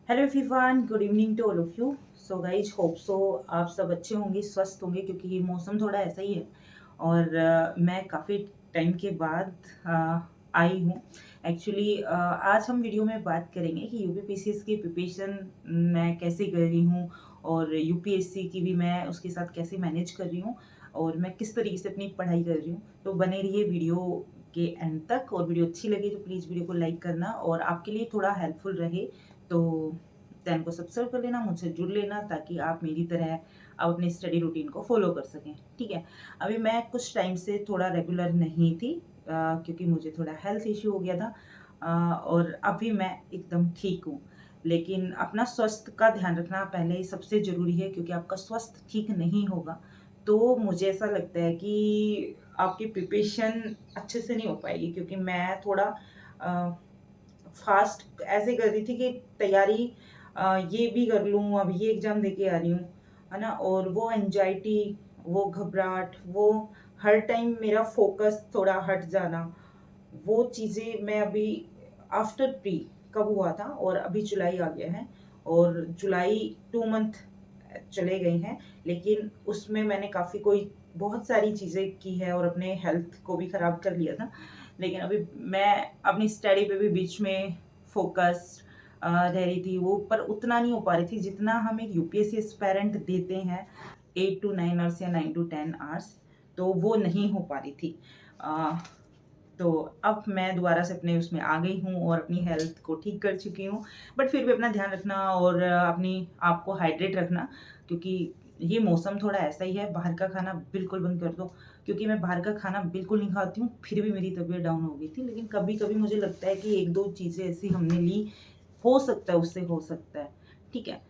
Hello everyone, good evening to all of you. So guys, hope so आप सब अच्छे होंगे, स्वस्थ होंगे, क्योंकि मौसम थोड़ा ऐसा ही है। और मैं काफ़ी टाइम के बाद आई हूँ। एक्चुअली आज हम वीडियो में बात करेंगे कि यूपीपीसीएस की प्रिपरेशन मैं कैसे कर रही हूँ, और यूपीएससी की भी मैं उसके साथ कैसे मैनेज कर रही हूँ, और मैं किस तरीके से अपनी पढ़ाई कर रही हूँ। तो बने रहिए वीडियो के एंड तक, और वीडियो अच्छी लगे तो प्लीज़ वीडियो को लाइक करना, और आपके लिए थोड़ा हेल्पफुल रहे तो चैनल को सब्सक्राइब कर लेना, मुझसे जुड़ लेना, ताकि आप मेरी तरह अब अपनी स्टडी रूटीन को फॉलो कर सकें। ठीक है। अभी मैं कुछ टाइम से थोड़ा रेगुलर नहीं थी, क्योंकि मुझे थोड़ा हेल्थ इश्यू हो गया था। और अभी मैं एकदम ठीक हूँ। लेकिन अपना स्वास्थ्य का ध्यान रखना पहले सबसे ज़रूरी है, क्योंकि आपका स्वास्थ्य ठीक नहीं होगा तो मुझे ऐसा लगता है कि आपकी प्रिपरेशन अच्छे से नहीं हो पाएगी। क्योंकि मैं थोड़ा फास्ट ऐसे कर रही थी कि तैयारी ये भी कर लूँ, अब ये एग्ज़ाम दे के आ रही हूँ, है ना। और वो एंग्जायटी, वो घबराहट, वो हर टाइम मेरा फ़ोकस थोड़ा हट जाना, वो चीज़ें मैं अभी आफ्टर प्री कब हुआ था, और अभी जुलाई आ गया है, और जुलाई 2 मंथ चले गए हैं। लेकिन उसमें मैंने काफ़ी कोई बहुत सारी चीज़ें की है, और अपने हेल्थ को भी ख़राब कर लिया था। लेकिन अभी मैं अपनी स्टडी पे भी बीच में फ़ोकस रह रही थी, वो पर उतना नहीं हो पा रही थी जितना हम एक यूपीएससी एस्पायरेंट देते हैं, 8 टू 9 आवर्स या 9 टू 10 आवर्स, तो वो नहीं हो पा रही थी। अ, तो अब मैं दोबारा से अपने उसमें आ गई हूँ, और अपनी हेल्थ को ठीक कर चुकी हूँ। बट फिर भी अपना ध्यान रखना, और अपनी आप को हाइड्रेट रखना, क्योंकि ये मौसम थोड़ा ऐसा ही है। बाहर का खाना बिल्कुल बंद कर दो, क्योंकि मैं बाहर का खाना बिल्कुल नहीं खाती हूँ, फिर भी मेरी तबीयत डाउन हो गई थी। लेकिन कभी-कभी मुझे लगता है कि 1-2 चीज़ें ऐसी हमने ली, हो सकता है उससे हो सकता है। ठीक है?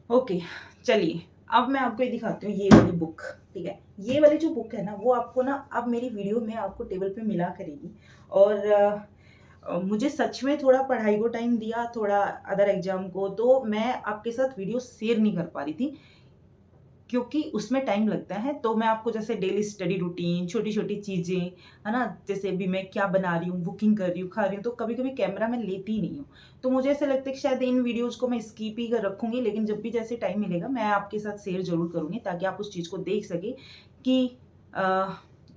ओके, चलिए अब मैं आपको ये दिखाती हूँ, ये वाली बुक। ठीक है, ये वाली जो बुक है ना, वो आपको ना अब मेरी वीडियो में आपको टेबल पे मिला करेगी। और मुझे सच में थोड़ा पढ़ाई को टाइम दिया, थोड़ा अदर एग्जाम को, तो मैं आपके साथ वीडियो शेयर नहीं कर पा रही थी, क्योंकि उसमें टाइम लगता है। तो मैं आपको जैसे डेली स्टडी रूटीन, छोटी-छोटी चीज़ें, है ना? जैसे अभी मैं क्या बना रही हूँ, कुकिंग कर रही हूँ, खा रही हूँ, तो कभी-कभी कैमरा मैं लेती ही नहीं हूँ। तो मुझे ऐसा लगता है कि शायद इन वीडियोज़ को मैं स्किप ही कर रखूँगी, लेकिन जब भी जैसे टाइम मिलेगा, मैं आपके साथ शेयर ज़रूर करूँगी, ताकि आप उस चीज़ को देख सकें कि अ,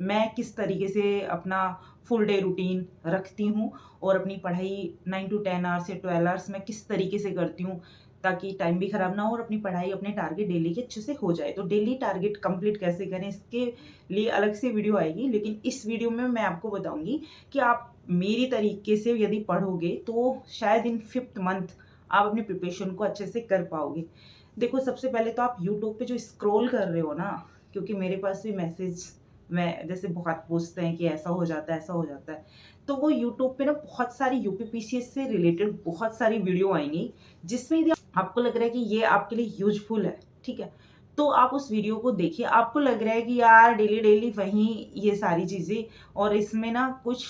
मैं किस तरीके से अपना फुल डे रूटीन रखती हूँ, और अपनी पढ़ाई 9 टू 10 आवर्स या 12 आवर्स मैं किस तरीके से करती हूँ, ताकि टाइम भी खराब ना हो, और अपनी पढ़ाई, अपने टारगेट डेली के अच्छे से हो जाए। तो डेली टारगेट कंप्लीट कैसे करें, इसके लिए अलग से वीडियो आएगी। लेकिन इस वीडियो में मैं आपको बताऊँगी कि आप मेरी तरीके से यदि पढ़ोगे, तो शायद इन 5th मंथ आप अपनी प्रिपरेशन को अच्छे से कर पाओगे। देखो, सबसे पहले तो आप यूट्यूब पे जो स्क्रॉल कर रहे हो ना, क्योंकि मेरे पास भी मैसेज में जैसे बहुत पूछते हैं कि ऐसा हो जाता है, ऐसा हो जाता है। तो वो यूट्यूब पे ना बहुत सारी यूपीपीसीएस से रिलेटेड बहुत सारी वीडियो आएँगी, जिसमें यदि आपको लग रहा है कि ये आपके लिए यूज़फुल है, ठीक है? तो आप उस वीडियो को देखिए। आपको लग रहा है कि यार डेली-डेली वही ये सारी चीज़ें, और इसमें ना कुछ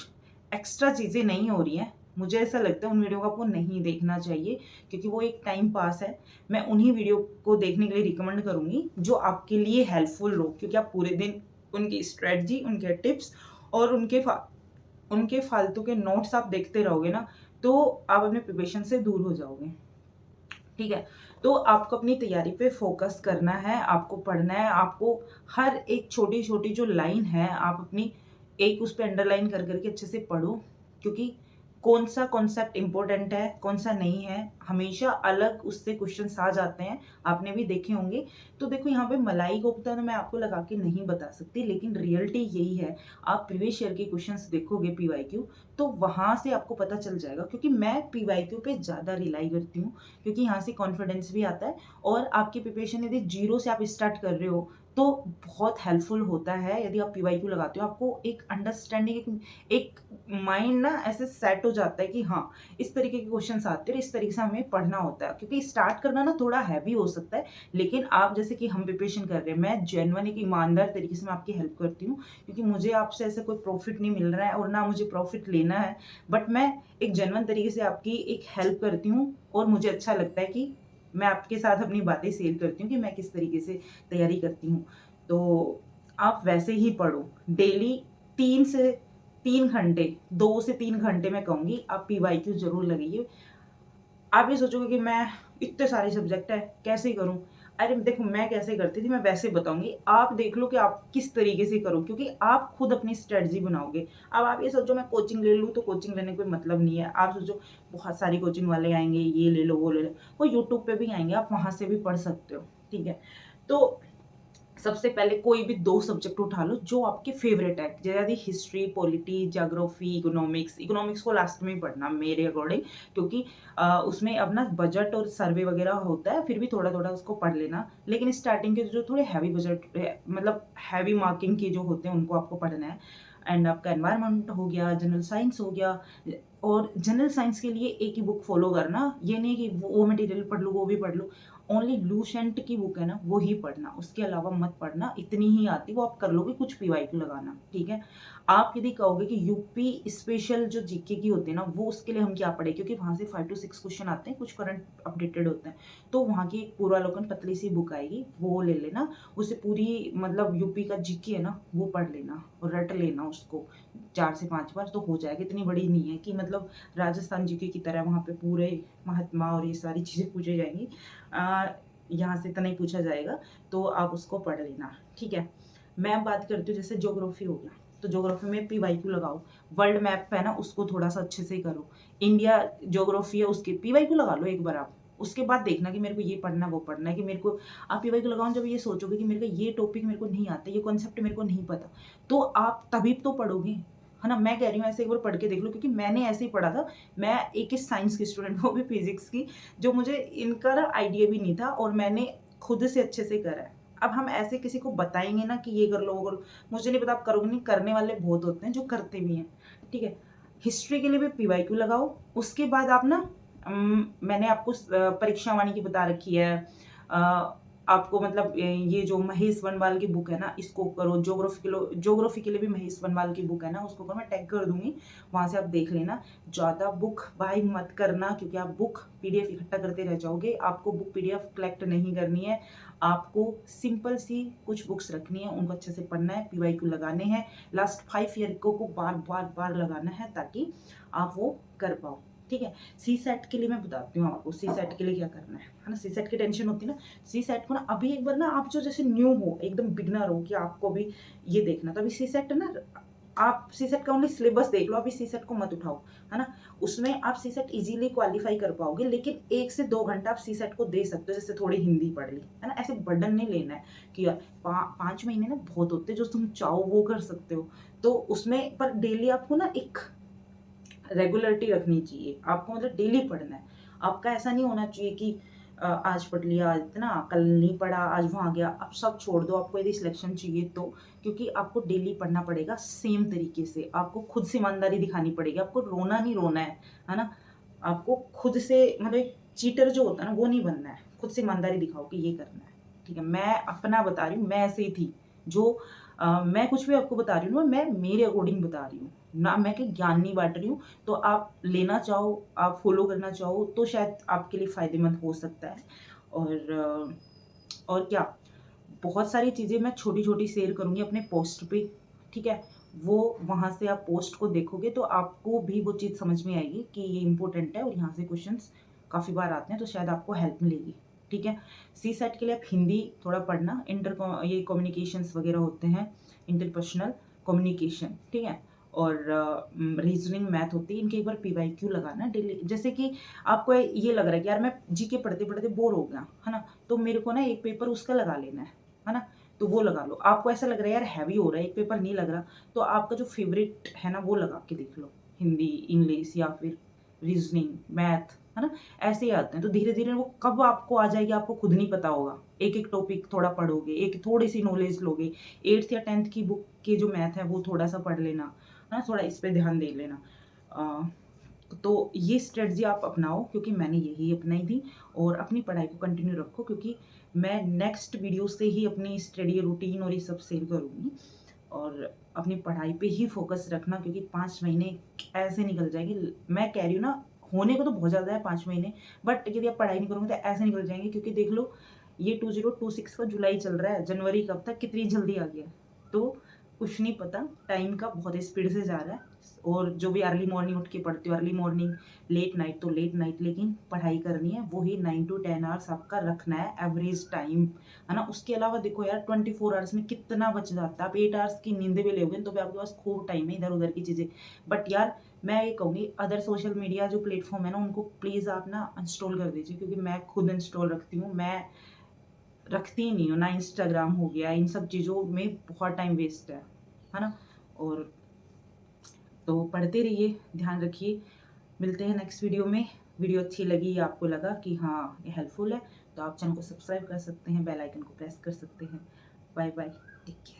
एक्स्ट्रा चीज़ें नहीं हो रही हैं। मुझे ऐसा लगता है उन वीडियो को आपको नहीं देखना चाहिए, क्योंकि वो एक टाइम पास है। मैं उन्हीं वीडियो को देखने के लिए रिकमेंड करूँगी जो आपके लिए हेल्पफुल हो, क्योंकि आप पूरे दिन उनकी स्ट्रैटेजी, उनके टिप्स और उनके फालतू के नोट्स आप देखते रहोगे ना, तो आप अपने प्रिपरेशन से दूर हो जाओगे। ठीक है? तो आपको अपनी तैयारी पे फ़ोकस करना है, आपको पढ़ना है, आपको हर एक छोटी-छोटी जो लाइन है, आप अपनी एक उस पे अंडरलाइन कर के अच्छे से पढ़ो, क्योंकि कौन-सा कॉन्सेप्ट इम्पोर्टेंट है, कौन-सा नहीं है, हमेशा अलग उससे क्वेश्चन्स आ जाते हैं, आपने भी देखे होंगे। तो देखो, यहाँ पे मलाई कोफ्ता ना मैं आपको लगा के नहीं बता सकती, लेकिन रियलिटी यही है। आप प्रीवियस ईयर के क्वेश्चन्स देखोगे पीवाईक्यू, तो वहाँ से आपको पता चल जाएगा, क्योंकि मैं पीवाईक्यू पे ज़्यादा रिलाई करती हूँ, क्योंकि यहाँ से कॉन्फिडेंस भी आता है, और आपकी प्रिपरेशन यदि ज़ीरो से आप स्टार्ट कर रहे हो, तो बहुत हेल्पफुल होता है यदि आप पीवाईक्यू लगाते हो। आपको एक अंडरस्टैंडिंग, एक माइंड ना ऐसे सेट हो जाता है कि हाँ, इस तरीके के क्वेश्चन्स आते हैं और इस तरीके से हमें पढ़ना होता है। क्योंकि स्टार्ट करना ना थोड़ा हैवी हो सकता है, लेकिन आप जैसे कि हम प्रिपरेशन कर रहे हैं, मैं जेन्युइन एक ईमानदार तरीके से मैं आपकी हेल्प करती हूँ, क्योंकि मुझे आपसे ऐसा कोई प्रॉफिट नहीं मिल रहा है, और ना मुझे प्रॉफिट लेना है। बट मैं एक जेन्युइन तरीके से आपकी एक हेल्प करती हूँ, और मुझे अच्छा लगता है कि मैं आपके साथ अपनी बातें शेयर करती हूँ कि मैं किस तरीके से तैयारी करती हूँ। तो आप वैसे ही पढ़ो। डेली 3 से 3 घंटे, 2 से 3 घंटे मैं कहूँगी, आप पीवाईक्यू ज़रूर लगाइए। आप ये सोचोगे कि मैं इतने सारे सब्जेक्ट है कैसे करूँ? अरे देखो, मैं कैसे करती थी मैं वैसे बताऊँगी। आप देख लो कि आप किस तरीके से करो, क्योंकि आप खुद अपनी स्ट्रेटजी बनाओगे। अब आप ये सोचो मैं कोचिंग ले लूँ तो कोचिंग लेने का कोई मतलब नहीं है। आप सोचो बहुत सारी कोचिंग वाले आएँगे, ये ले लो, वो ले लो। वो यूट्यूब पे भी आएँगे, आप वहाँ से भी पढ़ सकते हो, ठीक है? तो सबसे पहले कोई भी 2 सब्जेक्ट उठा लो जो आपके फ़ेवरेट है। जैसे history, polity, geography, economics. Economics को लास्ट में ही पढ़ना मेरे अकॉर्डिंग, क्योंकि उसमें अब ना बजट और सर्वे वगैरह होता है, फिर भी थोड़ा-थोड़ा उसको पढ़ लेना। लेकिन स्टार्टिंग के जो थोड़े हैवी बजट मतलब हैवी मार्किंग के जो होते हैं उनको आपको पढ़ना है। एंड आपका एनवायरनमेंट हो गया, जनरल साइंस हो गया। और जनरल साइंस के लिए एक ही बुक फ़ॉलो करना, ये नहीं कि वो मटेरियल पढ़ लूँ, वो भी पढ़ लूँ। ओनली लूसेंट की बुक है ना, वो ही पढ़ना, उसके अलावा मत पढ़ना। इतनी ही आती वो आप कर लोगे, कुछ पीवाईक्यू लगाना, ठीक है? आप यदि कहोगे कि यूपी स्पेशल जो जीके की होती है ना, वो उसके लिए हम क्या पढ़ें? क्योंकि वहाँ से 5 टू 6 क्वेश्चन आते हैं, कुछ करंट अपडेटेड होते हैं। तो वहाँ की एक पूर्वावलोकन पतली सी बुक आएगी, वो ले लेना। उससे पूरी मतलब यूपी का जीके है ना, वो पढ़ लेना और रट लेना उसको 4 से 5 बार तो हो जाएगा। इतनी बड़ी नहीं है कि मतलब राजस्थान जीके की तरह वहाँ पे पूरे महात्मा और ये सारी चीज़ें पूछी जाएँगी। यहाँ से इतना ही पूछा जाएगा, तो आप उसको पढ़ लेना, ठीक है? मैं अब बात करती हूँ जैसे ज्योग्राफी हो गया, तो ज्योग्राफी में पीवाईक्यू लगाओ। वर्ल्ड मैप है ना, उसको थोड़ा-सा अच्छे से करो। इंडिया ज्योग्राफी है उसके पीवाईक्यू लगा लो एक बार आप। उसके बाद देखना कि मेरे को ये पढ़ना है, वो पढ़ना है, कि मेरे को आप पीवाईक्यू लगाओ जब ये सोचोगे कि मेरे को ये टॉपिक मेरे को नहीं आता, ये कॉन्सेप्ट मेरे को नहीं पता, तो आप तभी तो पढ़ोगे, है ना? मैं कह रही हूँ ऐसे एक बार पढ़ के देख लो, क्योंकि मैंने ऐसे ही पढ़ा था। मैं एक साइंस की स्टूडेंट, वो भी फिज़िक्स की, जो मुझे इनका ना आइडिया भी नहीं था और मैंने खुद से अच्छे से करा है। अब हम ऐसे किसी को बताएँगे ना कि ये कर लो, वो करो, मुझे नहीं पता आप करोगे नहीं, करने वाले बहुत होते हैं जो करते भी हैं, ठीक है? हिस्ट्री के लिए भी पीवाईक्यू लगाओ, उसके बाद आप ना मैंने आपको परीक्षा वाणी की बता रखी है। अ, आपको मतलब ये जो महेश वनवाल की बुक है ना, इसको करो। ज्योग्राफी के लिए भी महेश वनवाल की बुक है ना, उसको करो, मैं टैग कर दूँगी, वहाँ से आप देख लेना। ज़्यादा बुक बाय मत करना, क्योंकि आप बुक पीडीएफ इकट्ठा करते रह जाओगे। आपको बुक पीडीएफ कलेक्ट नहीं करनी है, आपको सिंपल सी कुछ बुक्स रखनी है, उनको अच्छे से पढ़ना है, पीवाईक्यू लगाने हैं। लास्ट 5 ईयर को बार-बार लगाना है, ताकि आप वो कर पाओ, ठीक है? सीसेट के लिए मैं बताती हूँ आपको, सीसेट के लिए क्या करना है ना? सीसेट की टेंशन होती है ना, सीसेट को ना अभी एक बार ना आप जो जैसे न्यू हो, एकदम बिगिनर हो, कि आपको भी ये देखना, तो अभी सीसेट ना, आप सीसेट का ओनली सिलेबस देख लो, अभी सीसेट को मत उठाओ, है ना? उसमें आप सीसेट इजीली क्वालीफाई कर पाओगे, लेकिन 1 से 2 घंटा आप सीसेट को दे सकते हो, जैसे थोड़ी हिंदी पढ़ ली, है ना? ऐसे बर्डन नहीं लेना है कि यार 5 महीने ना बहुत होते हैं, जो तुम चाहो वो कर सकते हो। तो उसमें पर डेली आपको ना एक रेगुलरिटी रखनी चाहिए। आपको मतलब डेली पढ़ना है। आपका ऐसा नहीं होना चाहिए कि आज पढ़ लिया इतना, कल नहीं पढ़ा, आज वहाँ गया, अब सब छोड़ दो। आपको यदि सिलेक्शन चाहिए तो, क्योंकि आपको डेली पढ़ना पड़ेगा सेम तरीके से। आपको खुद से ईमानदारी दिखानी पड़ेगी। आपको रोना नहीं रोना है ना? आपको खुद से मतलब एक चीटर जो होता है ना, वो नहीं बनना है। खुद से ईमानदारी दिखाओ कि ये करना है, ठीक है? मैं अपना बता रही हूँ, मैं ऐसे ही थी। जो मैं कुछ भी आपको बता रही हूँ ना, मैं मेरे अकॉर्डिंग बता रही हूँ, ना मैं कि ज्ञान नहीं बाँट रही हूँ। तो आप लेना चाहो, आप फ़ॉलो करना चाहो, तो शायद आपके लिए फ़ायदेमंद हो सकता है। और क्या, बहुत सारी चीज़ें मैं छोटी-छोटी शेयर करूँगी अपने पोस्ट पे, ठीक है? वो वहाँ से आप पोस्ट को देखोगे तो आपको भी वो चीज़ समझ में आएगी कि ये इम्पोर्टेंट है और यहाँ से क्वेश्चन्स काफ़ी बार आते हैं, तो शायद आपको हेल्प मिलेगी, ठीक है? सीसेट के लिए आप हिंदी थोड़ा पढ़ना, ये कम्युनिकेशंस वगैरह होते हैं, इंटरपर्सनल कम्युनिकेशन, ठीक है? और रीज़निंग, मैथ होती है, इनके एक बार पीवाईक्यू लगाना डेली। जैसे कि आपको ये लग रहा है कि यार मैं जीके पढ़ते-पढ़ते बोर हो गया, है ना? तो मेरे को ना एक पेपर उसका लगा लेना है ना? तो वो लगा लो। आपको ऐसा लग रहा है यार हैवी हो रहा है, एक पेपर नहीं लग रहा, तो आपका जो फ़ेवरेट है ना, वो लगा के देख लो। हिंदी, इंग्लिश या फिर रीज़निंग, मैथ, है ना? ऐसे ही आते हैं। तो धीरे-धीरे वो कब आपको आ जाएगी, आपको खुद नहीं पता होगा। एक-एक टॉपिक थोड़ा पढ़ोगे, एक थोड़ी-सी नॉलेज लोगे। 8th या 10th की बुक के जो मैथ है, वो थोड़ा-सा पढ़ लेना, है ना? थोड़ा इस पे ध्यान दे लेना। अ, तो ये स्ट्रेटजी आप अपनाओ, क्योंकि मैंने यही अपनाई थी। और अपनी पढ़ाई को कंटिन्यू रखो, क्योंकि मैं नेक्स्ट वीडियो से ही अपनी स्टडी रूटीन और ये सब शेयर करूँगी। और अपनी पढ़ाई पे ही फ़ोकस रखना, क्योंकि 5 महीने ऐसे निकल जाएँगे। मैं कह रही हूँ ना, होने को तो बहुत ज़्यादा है 5 महीने, बट यदि आप पढ़ाई नहीं करोगे तो ऐसे निकल जाएँगे, क्योंकि देख लो ये 2026 का जुलाई चल रहा है, जनवरी कब था, कितनी जल्दी आ गया। तो कुछ नहीं पता, टाइम का बहुत स्पीड से जा रहा है। और जो भी अर्ली मॉर्निंग उठ के पढ़ते हो, अर्ली मॉर्निंग, लेट नाइट तो लेट नाइट, लेकिन पढ़ाई करनी है, वही 9 टू 10 आवर्स आपका रखना है एवरेज टाइम, है ना। उसके अलावा देखो यार 24 आवर्स में कितना बच जाता है। आप 8 आवर्स की नींद भी लोगे तो भी आपके पास खूब टाइम है इधर उधर की चीज़ें। बट यार मैं ये कहूँगी, अदर सोशल मीडिया जो प्लेटफॉर्म है ना, उनको प्लीज़ आप ना इंस्टॉल कर दीजिए, क्योंकि मैं खुद इंस्टॉल रखती हूँ। मैं रखती ही नहीं हूँ ना, इंस्टाग्राम हो गया, इन सब चीज़ों में बहुत टाइम वेस्ट है ना। और तो पढ़ते रहिए, ध्यान रखिए। मिलते हैं नेक्स्ट वीडियो में। वीडियो अच्छी लगी या आपको लगा कि हाँ ये हेल्पफुल है, तो आप चैनल को सब्सक्राइब कर सकते हैं, बेल आइकन को प्रेस कर सकते हैं। Bye bye, take care.